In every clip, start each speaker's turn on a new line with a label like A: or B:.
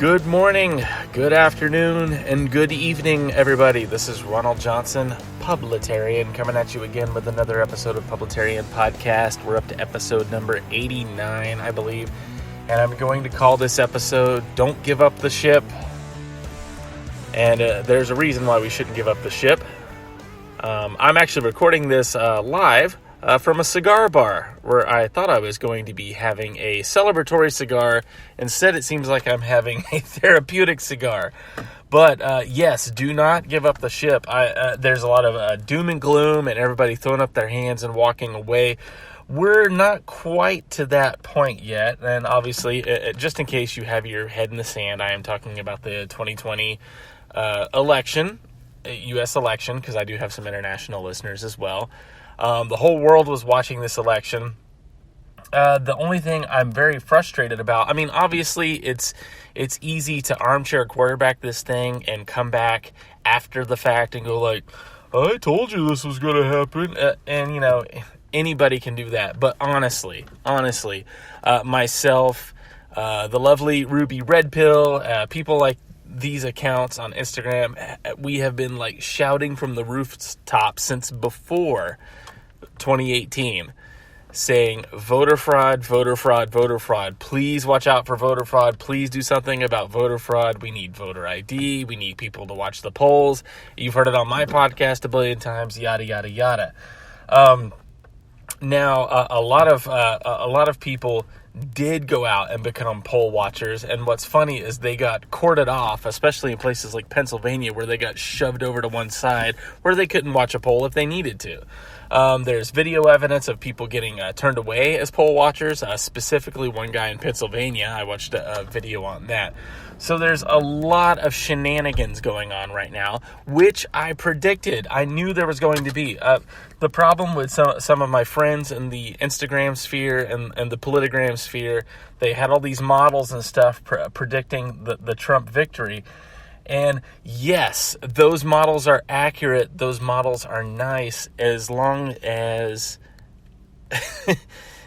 A: Good morning, good afternoon, and good evening, everybody. This is Ronald Johnson, Publitarian, coming at you again with another episode of Publitarian Podcast. We're up to episode number 89, I believe, and I'm going to call this episode, Don't Give Up the Ship. And there's a reason why we shouldn't give up the ship. I'm actually recording this live from a cigar bar where I thought I was going to be having a celebratory cigar. Instead, it seems like I'm having a therapeutic cigar. But yes, do not give up the ship. There's a lot of doom and gloom and everybody throwing up their hands and walking away. We're not quite to that point yet. And obviously, just in case you have your head in the sand, I am talking about the 2020 election, U.S. election, because I do have some international listeners as well. The whole world was watching this election. The only thing I'm very frustrated about, obviously it's easy to armchair quarterback this thing and come back after the fact and go like, I told you this was going to happen. And anybody can do that. But honestly, myself, the lovely Ruby Red Pill, people like these accounts on Instagram, we have been like shouting from the rooftops since before 2018, saying voter fraud, voter fraud, voter fraud. Please watch out for voter fraud. Please do something about voter fraud. We need voter ID. We need people to watch the polls. You've heard it on my podcast a billion times, yada, yada, yada. Now, a lot of people did go out and become poll watchers, and what's funny is they got corded off, especially in places like Pennsylvania, where they got shoved over to one side, where they couldn't watch a poll if they needed to. There's video evidence of people getting turned away as poll watchers, specifically one guy in Pennsylvania. I watched a video on that. So there's a lot of shenanigans going on right now, which I predicted. I knew there was going to be. The problem with some of my friends in the Instagram sphere and the Politigram sphere, they had all these models and stuff predicting the Trump victory. And yes, those models are accurate. Those models are nice as long as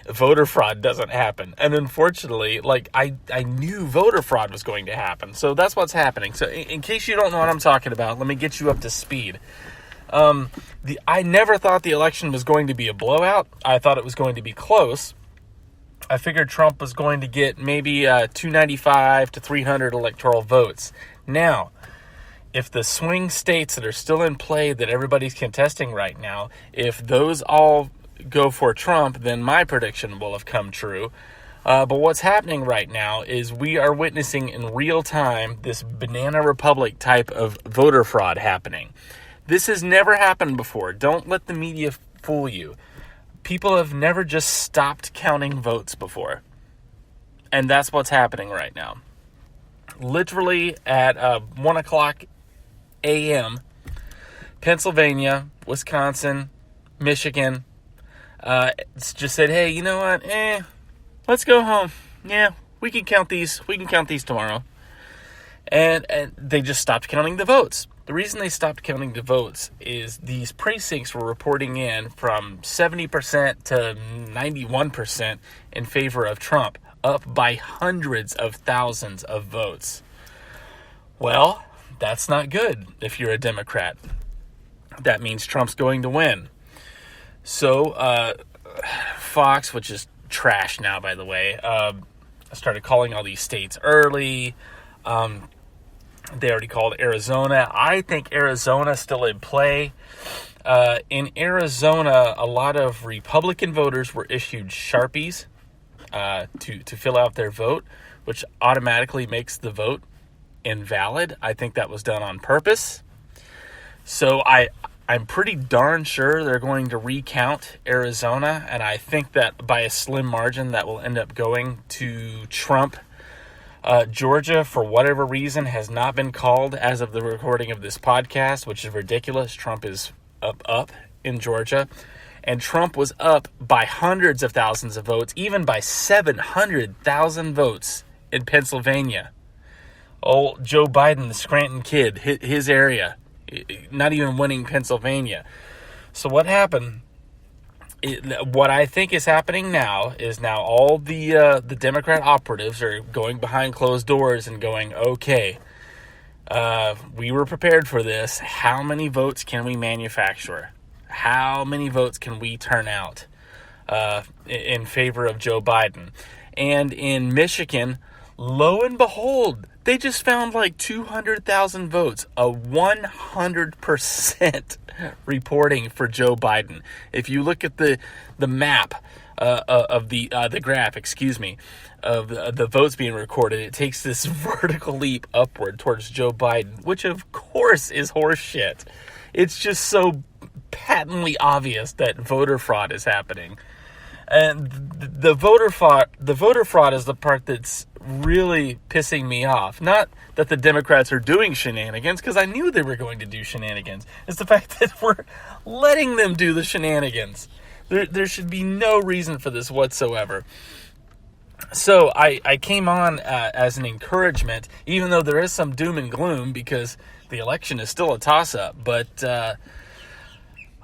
A: voter fraud doesn't happen. And unfortunately, I knew voter fraud was going to happen. So that's what's happening. So in case you don't know what I'm talking about, let me get you up to speed. I never thought the election was going to be a blowout. I thought it was going to be close. I figured Trump was going to get maybe 295 to 300 electoral votes. Now, if the swing states that are still in play that everybody's contesting right now, if those all go for Trump, then my prediction will have come true. But what's happening right now is we are witnessing in real time this banana republic type of voter fraud happening. This has never happened before. Don't let the media fool you. People have never just stopped counting votes before. And that's what's happening right now. Literally at 1 o'clock a.m., Pennsylvania, Wisconsin, Michigan, just said, hey, you know what? Let's go home. Yeah, we can count these. We can count these tomorrow. And they just stopped counting the votes. The reason they stopped counting the votes is these precincts were reporting in from 70% to 91% in favor of Trump, up by hundreds of thousands of votes. Well, that's not good if you're a Democrat. That means Trump's going to win. So, Fox, which is trash now, by the way, started calling all these states early. They already called Arizona. I think Arizona's still in play. In Arizona, a lot of Republican voters were issued Sharpies to fill out their vote, which automatically makes the vote invalid. I think that was done on purpose. So I'm pretty darn sure they're going to recount Arizona, and I think that by a slim margin that will end up going to Trump. Georgia, for whatever reason, has not been called as of the recording of this podcast, which is ridiculous. Trump is up in Georgia. And Trump was up by hundreds of thousands of votes, even by 700,000 votes in Pennsylvania. Oh, Joe Biden, the Scranton kid, his area, not even winning Pennsylvania. So what happened what I think is happening now is all the Democrat operatives are going behind closed doors and going, okay, we were prepared for this. How many votes can we manufacture? How many votes can we turn out in favor of Joe Biden? And in Michigan, lo and behold, they just found like 200,000 votes, a 100% reporting for Joe Biden. If you look at the map of the graph, of the votes being recorded, it takes this vertical leap upward towards Joe Biden, which of course is horseshit. It's just so patently obvious that voter fraud is happening. And the voter fraud is the part that's really pissing me off. Not that the Democrats are doing shenanigans, because I knew they were going to do shenanigans. It's the fact that we're letting them do the shenanigans. There should be no reason for this whatsoever. So I came on as an encouragement, even though there is some doom and gloom, because the election is still a toss-up. But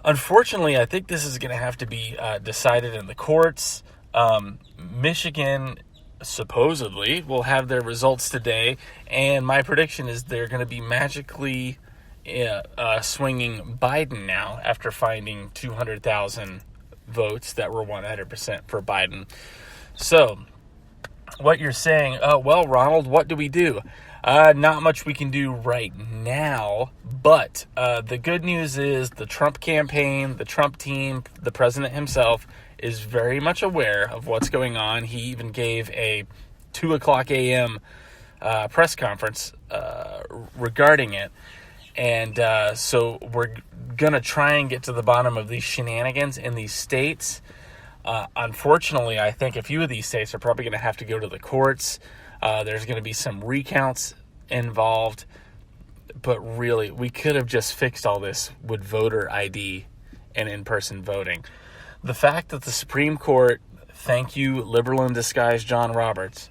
A: unfortunately, I think this is going to have to be decided in the courts. Michigan supposedly will have their results today, and my prediction is they're going to be magically swinging Biden now after finding 200,000 votes that were 100% for Biden. So what you're saying, well, Ronald, what do we do? Not much we can do right now, but the good news is the Trump campaign, the Trump team, the president himself is very much aware of what's going on. He even gave a 2 o'clock a.m. Press conference regarding it. And so we're going to try and get to the bottom of these shenanigans in these states. Unfortunately, I think a few of these states are probably going to have to go to the courts. There's going to be some recounts involved. But really, we could have just fixed all this with voter ID and in-person voting. The fact that the Supreme Court, thank you, liberal in disguise John Roberts,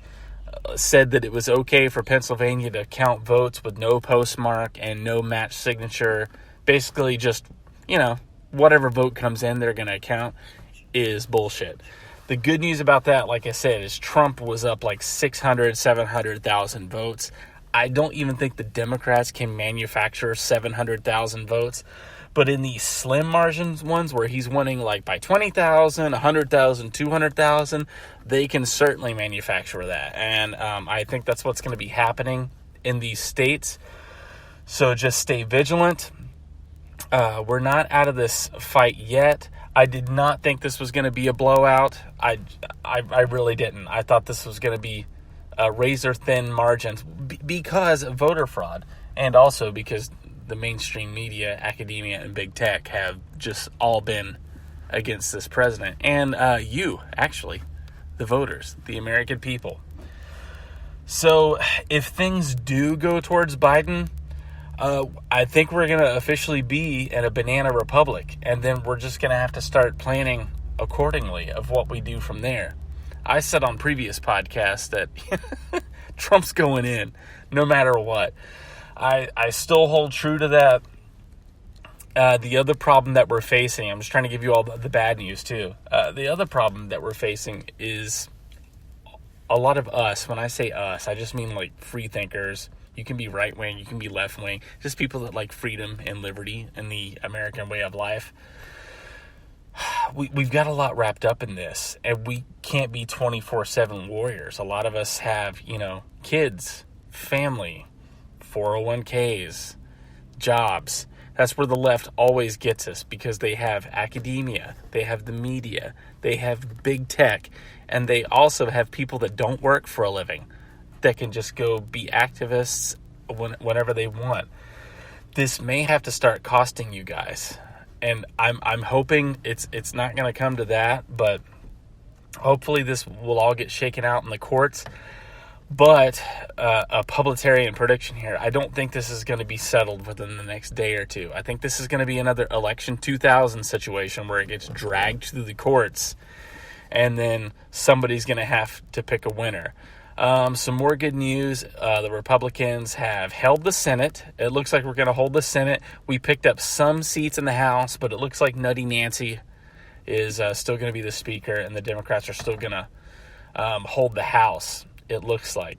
A: said that it was okay for Pennsylvania to count votes with no postmark and no match signature, basically just, whatever vote comes in, they're going to count, is bullshit. The good news about that, like I said, is Trump was up like 600, 700,000 votes. I don't even think the Democrats can manufacture 700,000 votes. But in these slim margins ones where he's winning like by 20,000, 100,000, 200,000, they can certainly manufacture that. And I think that's what's going to be happening in these states. So just stay vigilant. We're not out of this fight yet. I did not think this was going to be a blowout. I really didn't. I thought this was going to be razor thin margins because of voter fraud, and also because the mainstream media, academia, and big tech have just all been against this president. And you, actually, the voters, the American people. So if things do go towards Biden, I think we're going to officially be in a banana republic. And then we're just going to have to start planning accordingly of what we do from there. I said on previous podcasts that Trump's going in no matter what. I still hold true to that. The other problem that we're facing, I'm just trying to give you all the bad news too. The other problem that we're facing is a lot of us. When I say us, I just mean like free thinkers. You can be right wing, you can be left wing, just people that like freedom and liberty and the American way of life. We've got a lot wrapped up in this, and we can't be 24/7 warriors. A lot of us have, kids, family, 401ks, jobs. That's where the left always gets us, because they have academia, they have the media, they have big tech, and they also have people that don't work for a living that can just go be activists whenever they want. This may have to start costing you guys. And I'm hoping it's not going to come to that, but hopefully this will all get shaken out in the courts. But a publicitarian prediction here, I don't think this is going to be settled within the next day or two. I think this is going to be another election 2000 situation where it gets dragged through the courts, and then somebody's going to have to pick a winner. Some more good news. The Republicans have held the Senate. It looks like we're going to hold the Senate. We picked up some seats in the House, but it looks like Nutty Nancy is still going to be the Speaker, and the Democrats are still going to hold the House, it looks like.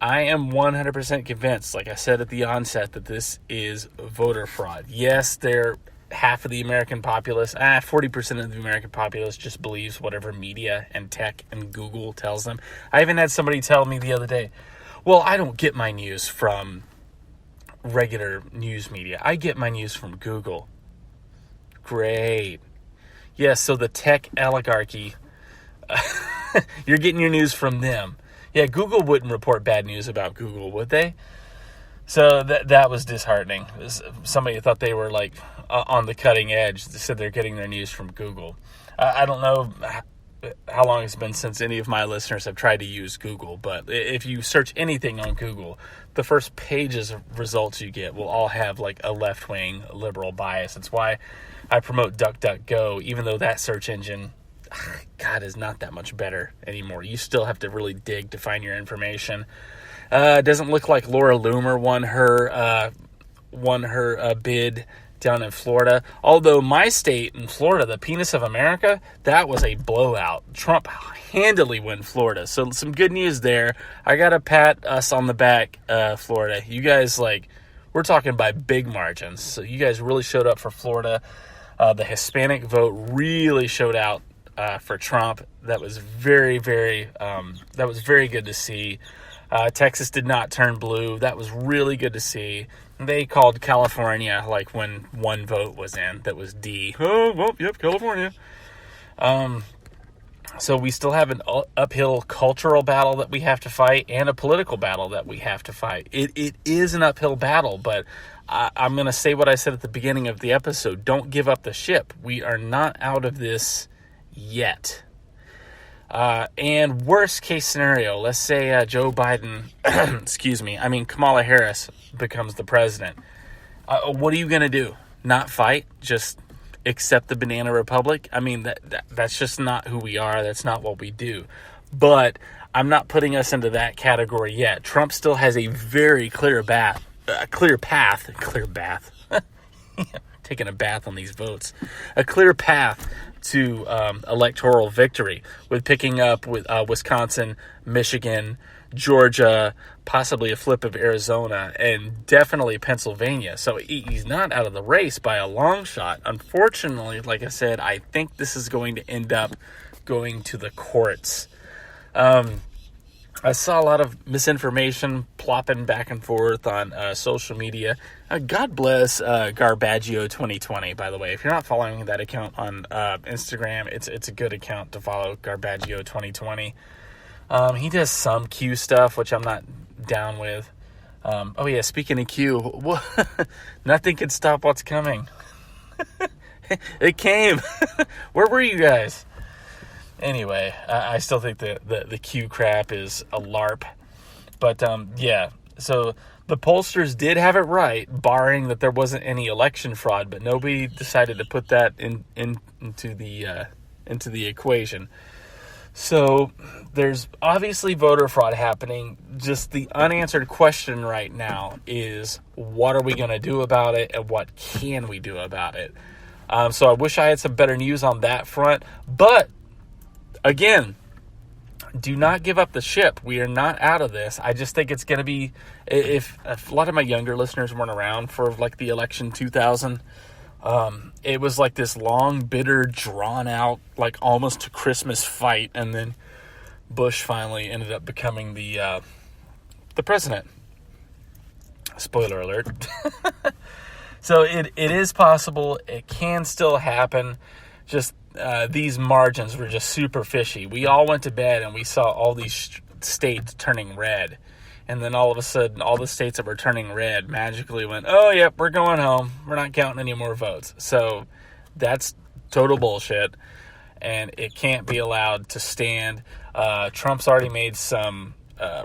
A: I am 100% convinced, like I said at the onset, that this is voter fraud. Yes, they're half of the American populace, 40% of the American populace just believes whatever media and tech and Google tells them. I even had somebody tell me the other day, well, I don't get my news from regular news media. I get my news from Google. Great. Yes, so the tech oligarchy, you're getting your news from them. Yeah, Google wouldn't report bad news about Google, would they? So that was disheartening. Somebody thought they were like on the cutting edge. They said they're getting their news from Google. I don't know how long it's been since any of my listeners have tried to use Google, but if you search anything on Google, the first pages of results you get will all have like a left-wing liberal bias. That's why I promote DuckDuckGo, even though that search engine, God, is not that much better anymore. You still have to really dig to find your information. It doesn't look like Laura Loomer won her bid down in Florida. Although my state in Florida, the penis of America, that was a blowout. Trump handily won Florida. So some good news there. I got to pat us on the back, Florida. You guys, we're talking by big margins. So you guys really showed up for Florida. The Hispanic vote really showed out for Trump. That was very, very good to see. Texas did not turn blue. That was really good to see. They called California like when one vote was in. That was D. Oh, well, yep, California. So we still have an uphill cultural battle that we have to fight and a political battle that we have to fight. It is an uphill battle, but I'm going to say what I said at the beginning of the episode. Don't give up the ship. We are not out of this yet. And worst case scenario, let's say Joe Biden, Kamala Harris becomes the president. What are you going to do? Not fight? Just accept the banana republic? I mean, that's just not who we are. That's not what we do. But I'm not putting us into that category yet. Trump still has a very clear path. Taking a bath on these votes. A clear path to electoral victory with picking up with Wisconsin, Michigan, Georgia, possibly a flip of Arizona, and definitely Pennsylvania. So he's not out of the race by a long shot. Unfortunately, like I said, I think this is going to end up going to the courts. I saw a lot of misinformation plopping back and forth on social media. God bless Garbaggio 2020, by the way. If you're not following that account on Instagram, it's a good account to follow, Garbaggio 2020. He does some Q stuff, which I'm not down with. Oh, yeah, speaking of Q, nothing can stop what's coming. It came. Where were you guys? Anyway, I still think the Q crap is a LARP. But, yeah, so the pollsters did have it right, barring that there wasn't any election fraud, but nobody decided to put that into the equation. So there's obviously voter fraud happening. Just the unanswered question right now is, what are we going to do about it, and what can we do about it? So I wish I had some better news on that front, but again, do not give up the ship. We are not out of this. I just think it's going to be, if a lot of my younger listeners weren't around for like the election 2000, it was like this long, bitter, drawn out, like almost to Christmas fight. And then Bush finally ended up becoming the president. Spoiler alert. So it is possible. It can still happen. Just these margins were just super fishy. We all went to bed and we saw all these states turning red. And then all of a sudden, all the states that were turning red magically went, oh, yep, we're going home. We're not counting any more votes. So that's total bullshit. And it can't be allowed to stand. Trump's already made some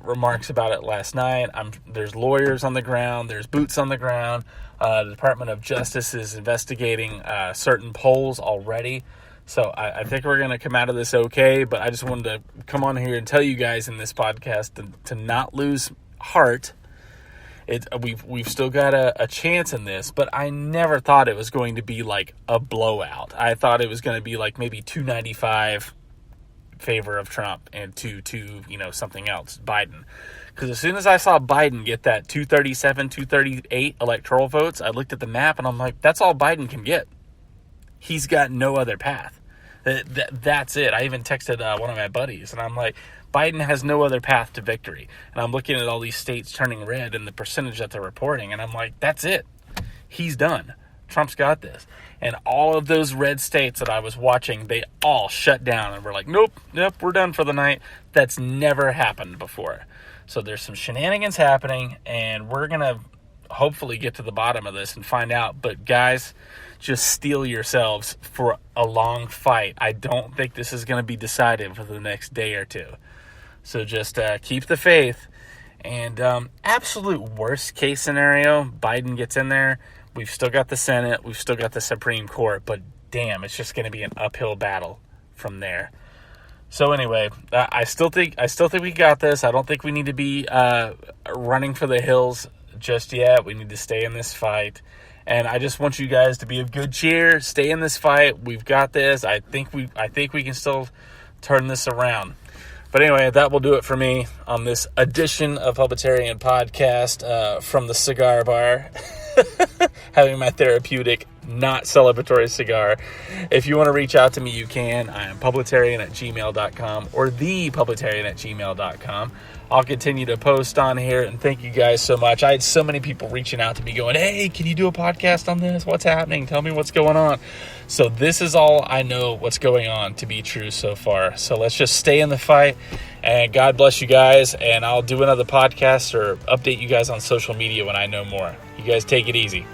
A: remarks about it last night. There's lawyers on the ground. There's boots on the ground. The Department of Justice is investigating certain polls already. So I think we're going to come out of this okay, but I just wanted to come on here and tell you guys in this podcast to not lose heart We've still got a chance in this, but I never thought it was going to be like a blowout. I thought it was going to be like maybe 295 favor of Trump and to something else, Biden. Because as soon as I saw Biden get that 237, 238 electoral votes, I looked at the map and I'm like, that's all Biden can get. He's got no other path. That's it. I even texted one of my buddies and I'm like, Biden has no other path to victory. And I'm looking at all these states turning red and the percentage that they're reporting, and I'm like, that's it. He's done. Trump's got this. And all of those red states that I was watching, they all shut down and were like, nope, we're done for the night. That's never happened before. So there's some shenanigans happening, and we're going to hopefully get to the bottom of this and find out. But guys, just steel yourselves for a long fight. I don't think this is going to be decided for the next day or two. So just keep the faith. And absolute worst case scenario, Biden gets in there. We've still got the Senate. We've still got the Supreme Court. But damn, it's just going to be an uphill battle from there. So anyway, I still think we got this. I don't think we need to be running for the hills just yet. We need to stay in this fight. And I just want you guys to be of good cheer. Stay in this fight. We've got this. I think we can still turn this around. But anyway, that will do it for me on this edition of Publitarian Podcast from the cigar bar. Having my therapeutic, not celebratory cigar. If you want to reach out to me, you can. I am publitarian@gmail.com or thepublitarian@gmail.com. I'll continue to post on here, and thank you guys so much. I had so many people reaching out to me going, hey, can you do a podcast on this? What's happening? Tell me what's going on. So this is all I know what's going on to be true so far. So let's just stay in the fight, and God bless you guys, and I'll do another podcast or update you guys on social media when I know more. You guys take it easy.